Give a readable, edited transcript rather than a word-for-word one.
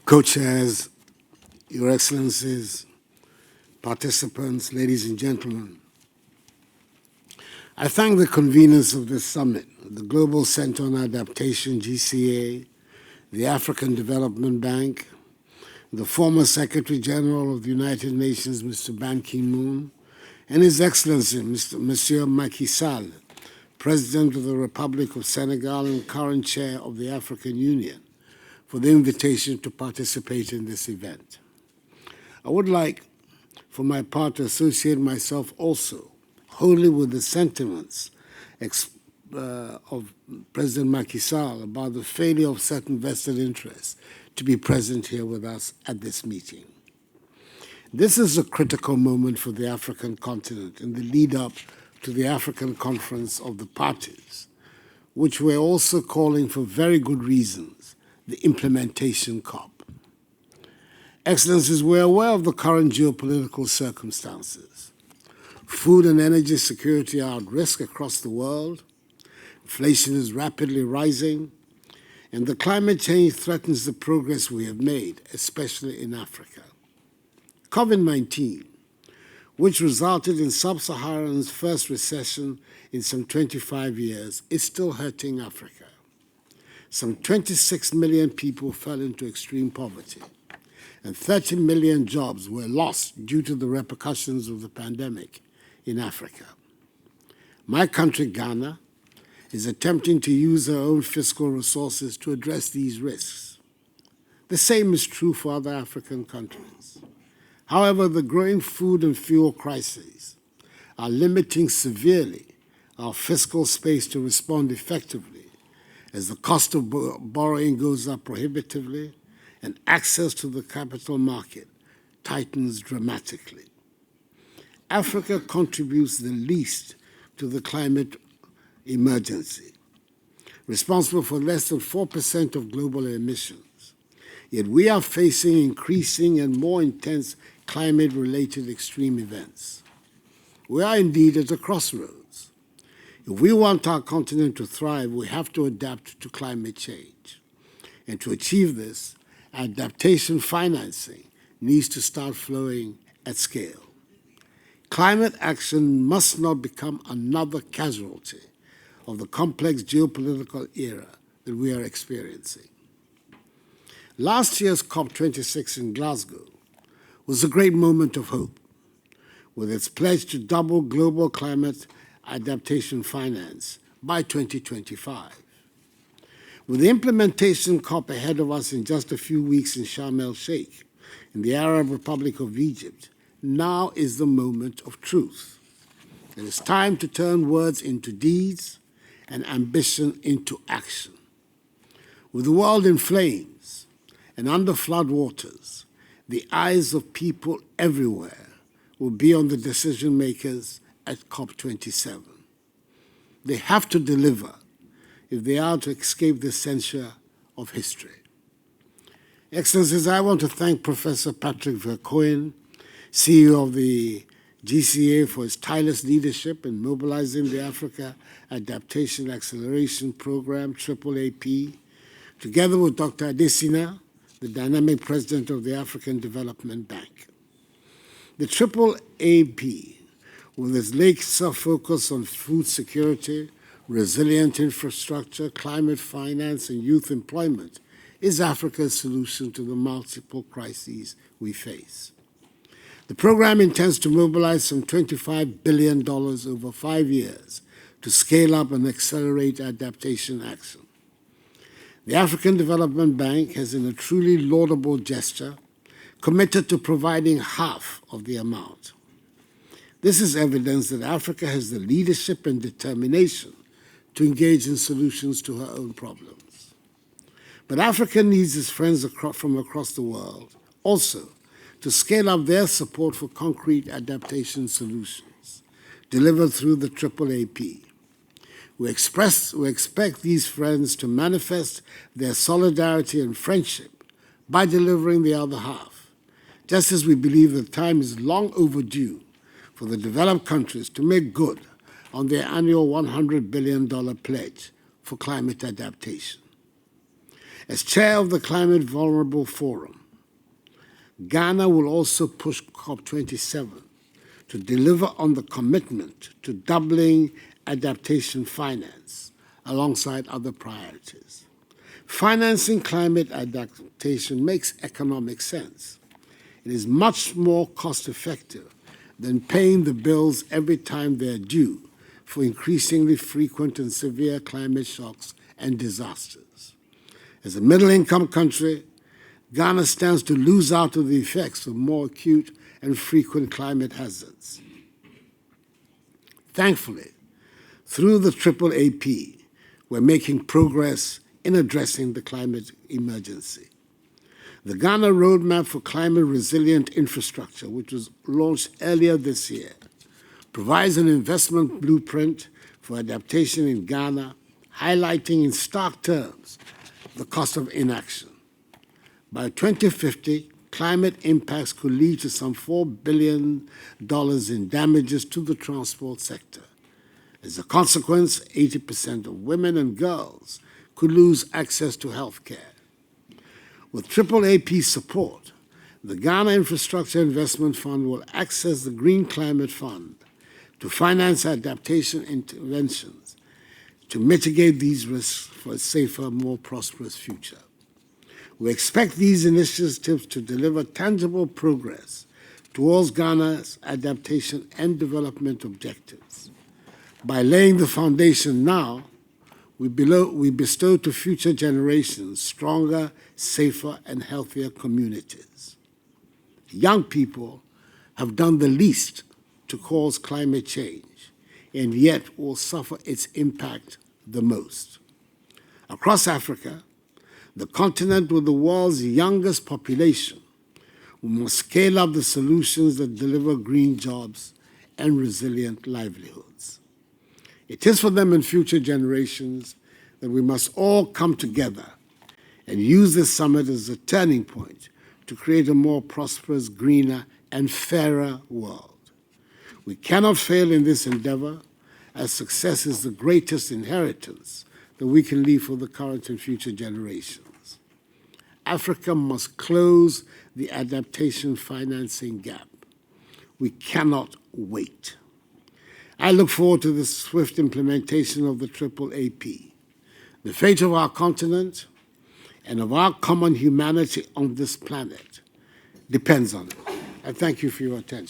Co-chairs, Your Excellencies, participants, ladies and gentlemen. I thank the conveners of this summit, the Global Center on Adaptation, GCA, the African Development Bank, the former Secretary General of the United Nations, Mr. Ban Ki-moon, and His Excellency, Monsieur Macky Sall, President of the Republic of Senegal and current Chair of the African Union, for the invitation to participate in this event. I would like, for my part, to associate myself also wholly with the sentiments of President Macky Sall about the failure of certain vested interests to be present here with us at this meeting. This is a critical moment for the African continent in the lead-up to the African Conference of the Parties, which we're also calling for very good reasons, the implementation COP. Excellencies, we're aware of the current geopolitical circumstances. Food and energy security are at risk across the world. Inflation is rapidly rising, and the climate change threatens the progress we have made, especially in Africa. COVID-19, which resulted in Sub-Saharan's first recession in some 25 years, is still hurting Africa. Some 26 million people fell into extreme poverty, and 30 million jobs were lost due to the repercussions of the pandemic in Africa. My country, Ghana, is attempting to use her own fiscal resources to address these risks. The same is true for other African countries. However, the growing food and fuel crises are limiting severely our fiscal space to respond effectively as the cost of borrowing goes up prohibitively and access to the capital market tightens dramatically. Africa contributes the least to the climate emergency, responsible for less than 4% of global emissions. Yet we are facing increasing and more intense climate-related extreme events. We are indeed at a crossroads. If we want our continent to thrive, we have to adapt to climate change. And to achieve this, adaptation financing needs to start flowing at scale. Climate action must not become another casualty of the complex geopolitical era that we are experiencing. Last year's COP26 in Glasgow was a great moment of hope, with its pledge to double global climate adaptation finance by 2025. With the implementation COP ahead of us in just a few weeks in Sharm el-Sheikh, in the Arab Republic of Egypt, now is the moment of truth. It is time to turn words into deeds and ambition into action. With the world in flames and under flood waters, the eyes of people everywhere will be on the decision makers at COP27. They have to deliver if they are to escape the censure of history. Excellencies, I want to thank Professor Patrick Vercoen, CEO of the GCA, for his tireless leadership in mobilizing the Africa Adaptation Acceleration Program, AAAP, together with Dr. Adesina, the dynamic president of the African Development Bank. The AAAP, with its laser focus on food security, resilient infrastructure, climate finance, and youth employment, is Africa's solution to the multiple crises we face. The program intends to mobilize some $25 billion over 5 years to scale up and accelerate adaptation action. The African Development Bank has, in a truly laudable gesture, committed to providing half of the amount. This is evidence that Africa has the leadership and determination to engage in solutions to her own problems. But Africa needs its friends from across the world also to scale up their support for concrete adaptation solutions delivered through the AAAP. We expect these friends to manifest their solidarity and friendship by delivering the other half, just as we believe the time is long overdue for the developed countries to make good on their annual $100 billion pledge for climate adaptation. As chair of the Climate Vulnerable Forum, Ghana will also push COP27 to deliver on the commitment to doubling adaptation finance alongside other priorities. Financing climate adaptation makes economic sense. It is much more cost-effective than paying the bills every time they're due for increasingly frequent and severe climate shocks and disasters. As a middle-income country, Ghana stands to lose out of the effects of more acute and frequent climate hazards. Thankfully, through the AAAP, we're making progress in addressing the climate emergency. The Ghana Roadmap for Climate Resilient Infrastructure, which was launched earlier this year, provides an investment blueprint for adaptation in Ghana, highlighting in stark terms the cost of inaction. By 2050, climate impacts could lead to some $4 billion in damages to the transport sector. As a consequence, 80% of women and girls could lose access to health care. With AAAP support, the Ghana Infrastructure Investment Fund will access the Green Climate Fund to finance adaptation interventions to mitigate these risks for a safer, more prosperous future. We expect these initiatives to deliver tangible progress towards Ghana's adaptation and development objectives. By laying the foundation now, we bestow to future generations stronger, safer, and healthier communities. Young people have done the least to cause climate change, and yet will suffer its impact the most. Across Africa, the continent with the world's youngest population, we must scale up the solutions that deliver green jobs and resilient livelihoods. It is for them and future generations that we must all come together and use this summit as a turning point to create a more prosperous, greener, and fairer world. We cannot fail in this endeavor, as success is the greatest inheritance that we can leave for the current and future generations. Africa must close the adaptation financing gap. We cannot wait. I look forward to the swift implementation of the AAAP. The fate of our continent and of our common humanity on this planet depends on it. I thank you for your attention.